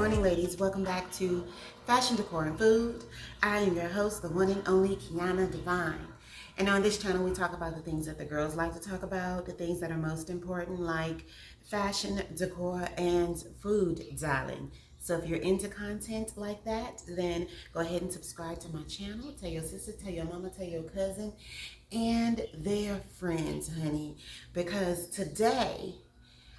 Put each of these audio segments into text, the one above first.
morning, ladies. Welcome back to Fashion, Decor, and Food. I am your host, the one and only Kiana Divine. And on this channel, we talk about the things that the girls like to talk about, the things that are most important, like fashion, decor, and food, darling. So if you're into content like that, then go ahead and subscribe to my channel. Tell your sister, tell your mama, tell your cousin, and their friends, honey. Because today,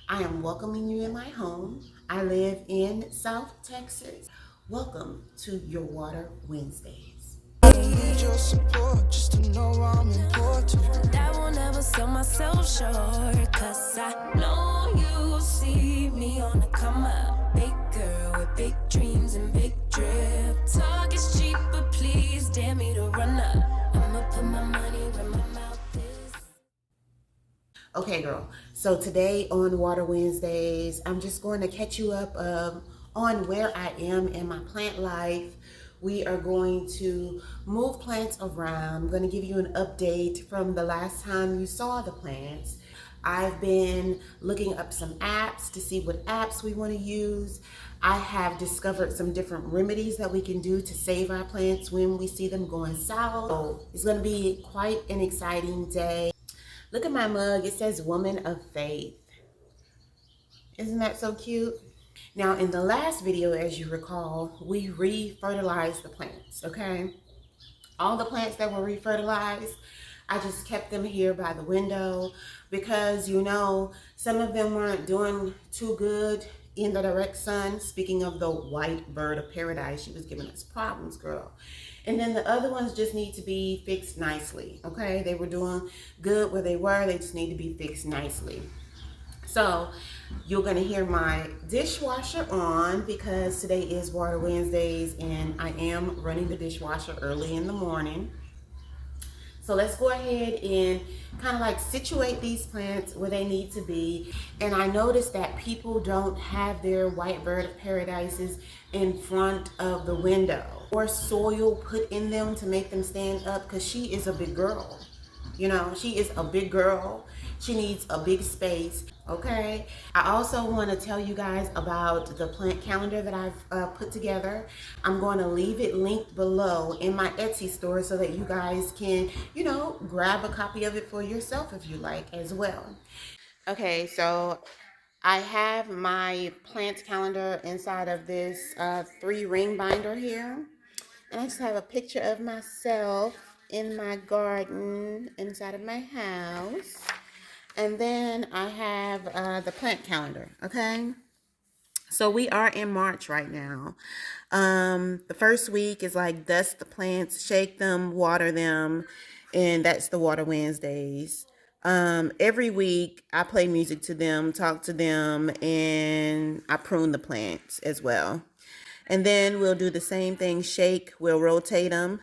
I am welcoming you in my home. I live in South Texas. Welcome to your Water Wednesdays. I don't need your support just to know I'm important. I won't ever sell myself short, cause I know you see me on the come up. Big girl with big dreams and big drip. Talk is cheap, but please dare me to run up. I'ma put my money where my mouth is. Okay, girl. So today on Water Wednesdays, I'm just going to catch you up on where I am in my plant life. We are going to move plants around. I'm going to give you an update from the last time you saw the plants. I've been looking up some apps to see what apps we want to use. I have discovered some different remedies that we can do to save our plants when we see them going south. So it's going to be quite an exciting day. Look at my mug. It says Woman of Faith. Isn't that so cute? Now, in the last video, as you recall, we re-fertilized the plants, okay? All the plants that were re-fertilized, I just kept them here by the window because, you know, some of them weren't doing too good in the direct sun. Speaking of the white bird of paradise, she was giving us problems, girl. And then the other ones just need to be fixed nicely, okay? They were doing good where they were. They just need to be fixed nicely. So you're going to hear my dishwasher on because today is Water Wednesdays and I am running the dishwasher early in the morning. So let's go ahead and kind of like situate these plants where they need to be. And I noticed that people don't have their white bird of paradises in front of the window or soil put in them to make them stand up because she is a big girl. You know, she is a big girl. She needs a big space, okay? I also want to tell you guys about the plant calendar that I've put together. I'm going to leave it linked below in my Etsy store so that you guys can, you know, grab a copy of it for yourself if you like as well. Okay, so I have my plant calendar inside of this 3-ring binder here. And I just have a picture of myself in my garden inside of my house. And then I have the plant calendar, okay? So we are in March right now. The first week is like dust the plants, shake them, water them, and that's the Water Wednesdays. Every week I play music to them, talk to them, and I prune the plants as well. And then we'll do the same thing, shake, we'll rotate them,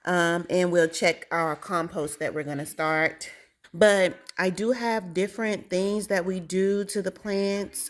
and we'll check our compost that we're going to start. But I do have different things that we do to the plants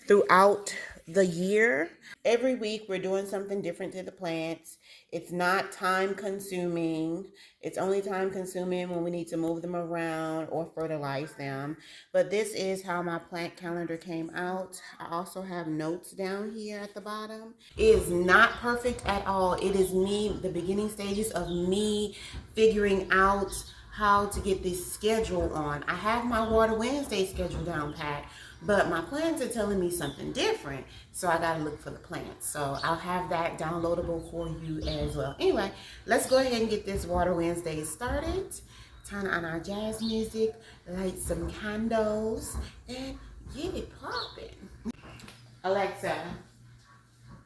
throughout the year. Every week we're doing something different to the plants. It's not time consuming. It's only time consuming when we need to move them around or fertilize them. But this is how my plant calendar came out. I also have notes down here at the bottom. It is not perfect at all. It is me, the beginning stages of me figuring out how to get this schedule on. I have my Water Wednesday schedule down pat, but my plants are telling me something different, so I gotta look for the plants. So I'll have that downloadable for you as well. Anyway, let's go ahead and get this Water Wednesday started. Turn on our jazz music, light some candles, and get it popping. Alexa,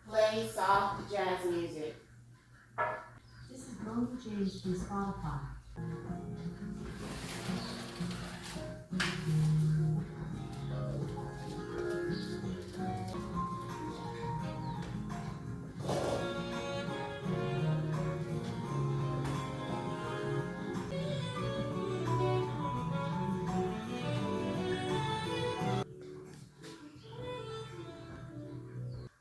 play soft jazz music. This is going to change to Spotify.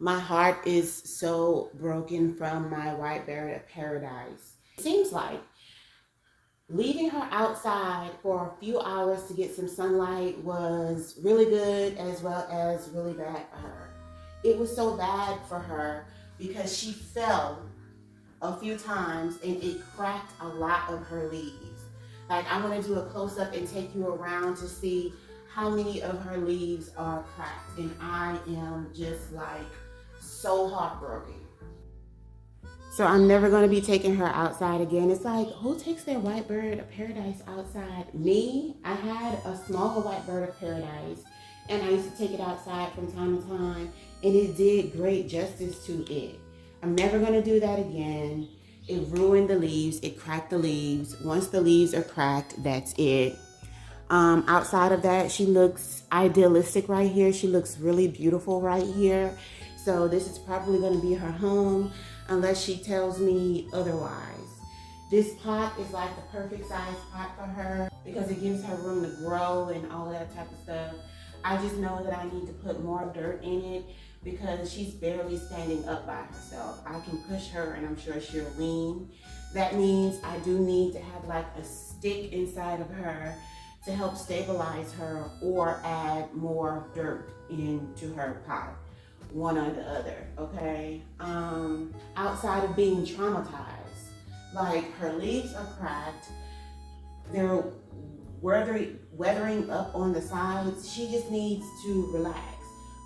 My heart is so broken from my white bird of paradise. It seems like leaving her outside for a few hours to get some sunlight was really good as well as really bad for her. It was so bad for her because she fell a few times and it cracked a lot of her leaves. Like, I want to do a close-up and take you around to see how many of her leaves are cracked, and I am just like so heartbroken. So I'm never going to be taking her outside again. It's like, who takes their white bird of paradise outside? Me. I had a small white bird of paradise, and I used to take it outside from time to time, and it did great justice to it. I'm never going to do that again. It ruined the leaves. It cracked the leaves. Once the leaves are cracked, that's it. Outside of that, she looks idealistic right here. She looks really beautiful right here. So this is probably going to be her home unless she tells me otherwise. This pot is like the perfect size pot for her because it gives her room to grow and all that type of stuff. I just know that I need to put more dirt in it because she's barely standing up by herself. I can push her and I'm sure she'll lean. That means I do need to have like a stick inside of her to help stabilize her or add more dirt into her pot. One or the other, okay? Outside of being traumatized, like her leaves are cracked, they're weathering up on the sides. She just needs to relax.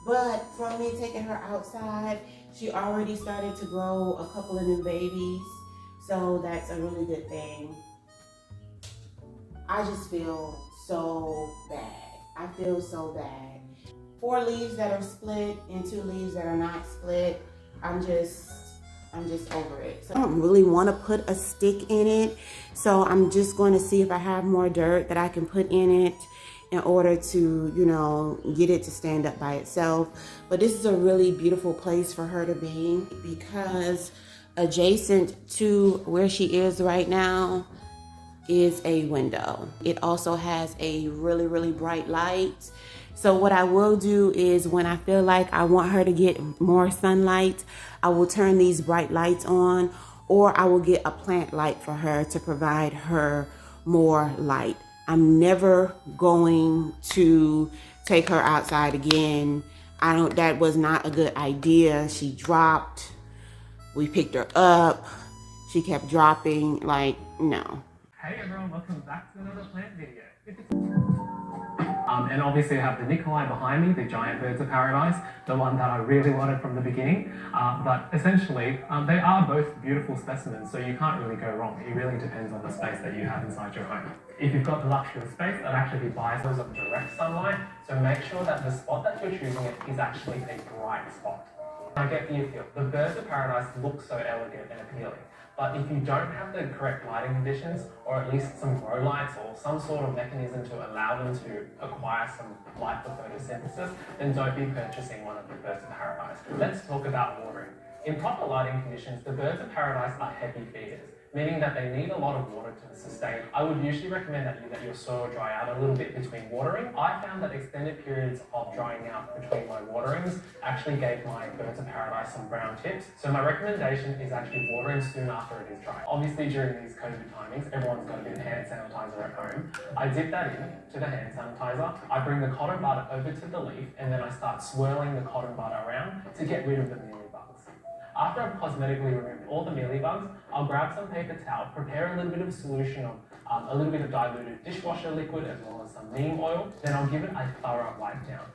But from me taking her outside, she already started to grow a couple of new babies. So that's a really good thing. I just feel so bad. I feel so bad. 4 leaves that are split and 2 leaves that are not split. I'm just over it. So I don't really want to put a stick in it. So I'm just going to see if I have more dirt that I can put in it in order to, you know, get it to stand up by itself. But this is a really beautiful place for her to be because adjacent to where she is right now is a window. It also has a really, really bright light. So what I will do is when I feel like I want her to get more sunlight, I will turn these bright lights on, or I will get a plant light for her to provide her more light. I'm never going to take her outside again. That was not a good idea. She dropped. We picked her up. She kept dropping. Like, no. Hey everyone, welcome back to another plant video. And obviously I have the Nikolai behind me, the giant birds of paradise, the one that I really wanted from the beginning. But essentially, they are both beautiful specimens, so you can't really go wrong. It really depends on the space that you have inside your home. If you've got the luxury of space, that actually buys those of direct sunlight, so make sure that the spot that you're choosing it is actually a bright spot. I get the appeal. The birds of paradise look so elegant and appealing. But if you don't have the correct lighting conditions, or at least some grow lights or some sort of mechanism to allow them to acquire some light for photosynthesis, then don't be purchasing one of the birds of paradise. Let's talk about watering. In proper lighting conditions, the birds of paradise are heavy feeders, meaning that they need a lot of water to sustain. I would usually recommend that you let your soil dry out a little bit between watering. I found that extended periods of drying out between my waterings actually gave my birds of paradise some brown tips. So my recommendation is actually watering soon after it is dry. Obviously during these COVID timings, everyone's got a bit of hand sanitizer at home. I dip that in to the hand sanitizer. I bring the cotton bud over to the leaf and then I start swirling the cotton bud around to get rid of the mealybugs. After I've cosmetically removed all the mealybugs, I'll grab some paper towel, prepare a little bit of solution of a little bit of diluted dishwasher liquid as well as some neem oil. Then I'll give it a thorough wipe down.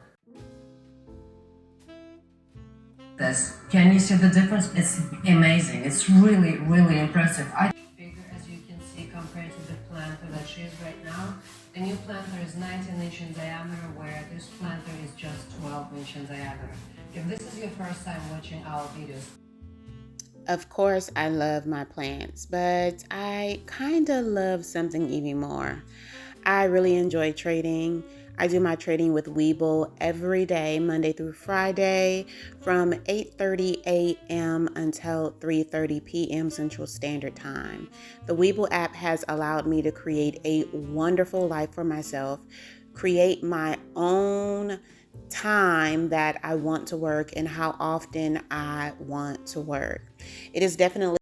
Can you see the difference? It's amazing. It's really, really impressive. Bigger, as you can see, compared to the planter that she is right now. The new planter is 19 inch in diameter, where this planter is just 12 inch in diameter. If this is your first time watching our videos, of course, I love my plants, but I kind of love something even more. I really enjoy trading. I do my trading with Webull every day, Monday through Friday, from 8:30 a.m. until 3:30 p.m. Central Standard Time. The Webull app has allowed me to create a wonderful life for myself, create my own time that I want to work and how often I want to work. It is definitely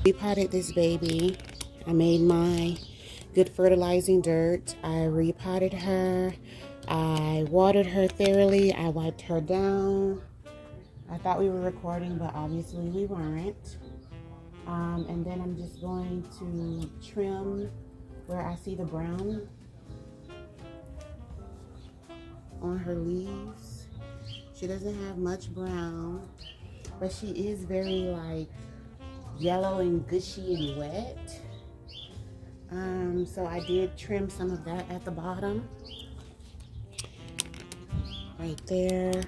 Repotted this baby. I made my good fertilizing dirt. I repotted her. I watered her thoroughly. I wiped her down. I thought we were recording, but obviously we weren't. And then I'm just going to trim where I see the brown on her leaves. She doesn't have much brown, but she is very like yellow and gushy and wet. So I did trim some of that at the bottom, right there.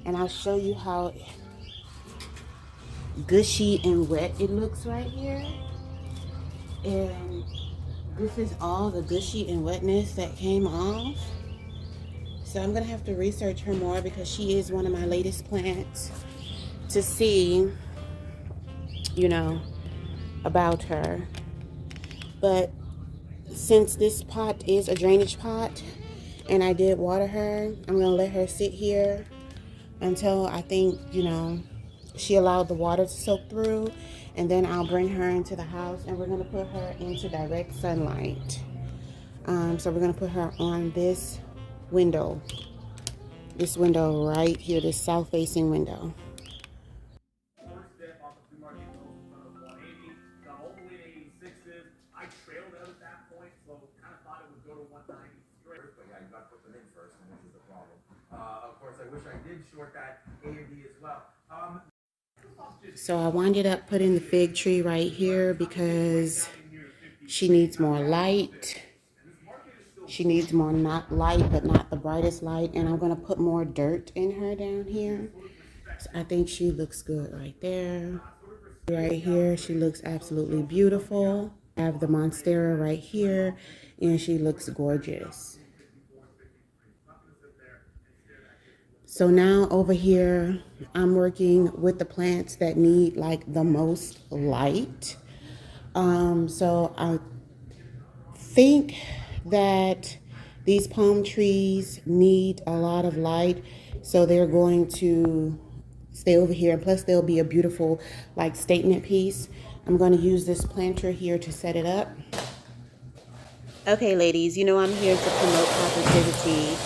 And I'll show you how gushy and wet it looks right here. And this is all the gushy and wetness that came off. So I'm gonna have to research her more because she is one of my latest plants to see, you know, about her. But since this pot is a drainage pot and I did water her, I'm gonna let her sit here until I think, you know, she allowed the water to soak through, and then I'll bring her into the house and we're gonna put her into direct sunlight. So we're gonna put her on this window right here, this south facing window. I trailed out at that point, so kind of thought it would go to 190 straight. But yeah, you got to put them in first, and this is the problem. Of course, I wish I did short that A and B as well. So I winded up putting the fig tree right here because she needs more light. She needs more not light, but not the brightest light. And I'm going to put more dirt in her down here. So I think she looks good right there. Right here, she looks absolutely beautiful. I have the Monstera right here, and she looks gorgeous. So now over here, I'm working with the plants that need like the most light. So I think that these palm trees need a lot of light, so they're going to stay over here, and plus they'll be a beautiful like statement piece. I'm going to use this planter here to set it up. Okay, ladies, you know I'm here to promote positivity,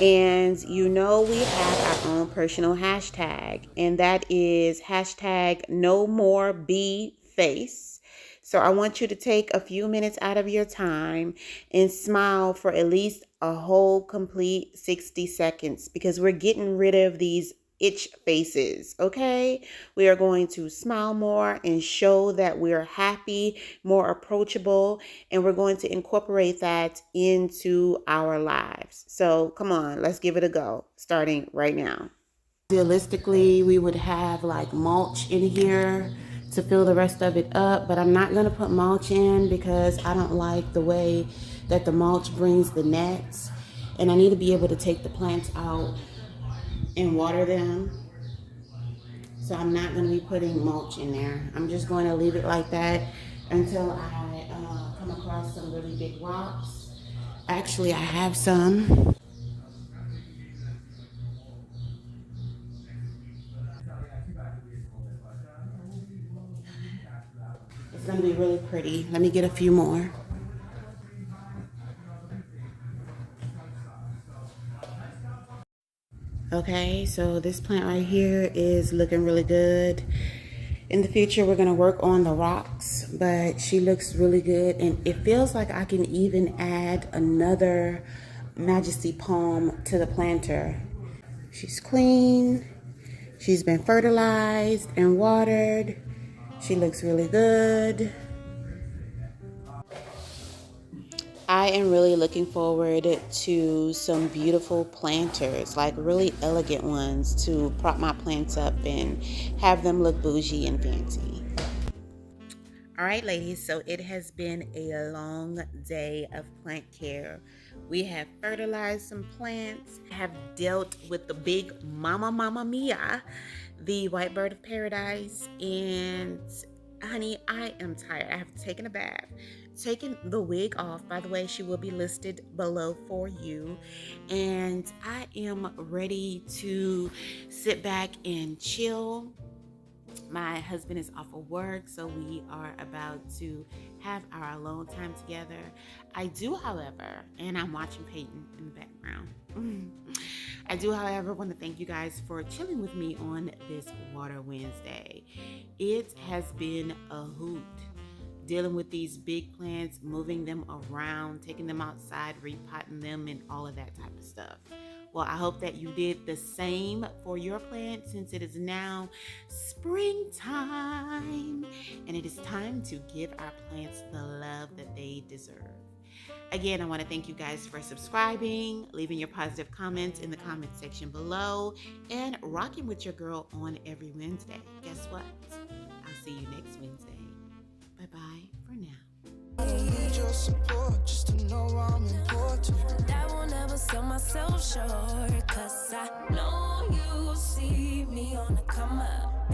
and you know we have our own personal hashtag, and that is hashtag no more bee face. So I want you to take a few minutes out of your time and smile for at least a whole complete 60 seconds, because we're getting rid of these itch faces, okay? We are going to smile more and show that we're happy, more approachable, and we're going to incorporate that into our lives. So come on, let's give it a go, starting right now. Realistically, we would have like mulch in here to fill the rest of it up, but I'm not gonna put mulch in because I don't like the way that the mulch brings the nets, and I need to be able to take the plants out and water them. So I'm not going to be putting mulch in there. I'm just going to leave it like that until I come across some really big rocks. Actually, I have some. It's going to be really pretty. Let me get a few more. Okay, so this plant right here is looking really good. In the future, we're gonna work on the rocks, but she looks really good, and it feels like I can even add another Majesty palm to the planter. She's clean. She's been fertilized and watered. She looks really good. I am really looking forward to some beautiful planters, like really elegant ones, to prop my plants up and have them look bougie and fancy. All right, ladies, so it has been a long day of plant care. We have fertilized some plants, have dealt with the big Mamma Mia, the white bird of paradise, and honey, I am tired. I have taken a bath, taken the wig off. By the way, she will be listed below for you. And I am ready to sit back and chill, My husband is off of work, so we are about to have our alone time together. I do, however, and I'm watching Peyton in the background. I do, however, want to thank you guys for chilling with me on this Water Wednesday. It has been a hoot dealing with these big plants, moving them around, taking them outside, repotting them, and all of that type of stuff. Well, I hope that you did the same for your plant, since it is now springtime and it is time to give our plants the love that they deserve. Again, I want to thank you guys for subscribing, leaving your positive comments in the comment section below, and rocking with your girl on every Wednesday. Guess what? I'll see you next Wednesday. Bye-bye for now. Need your support just to know I'm important. I won't ever sell myself short, 'cause I know you see me on the come up.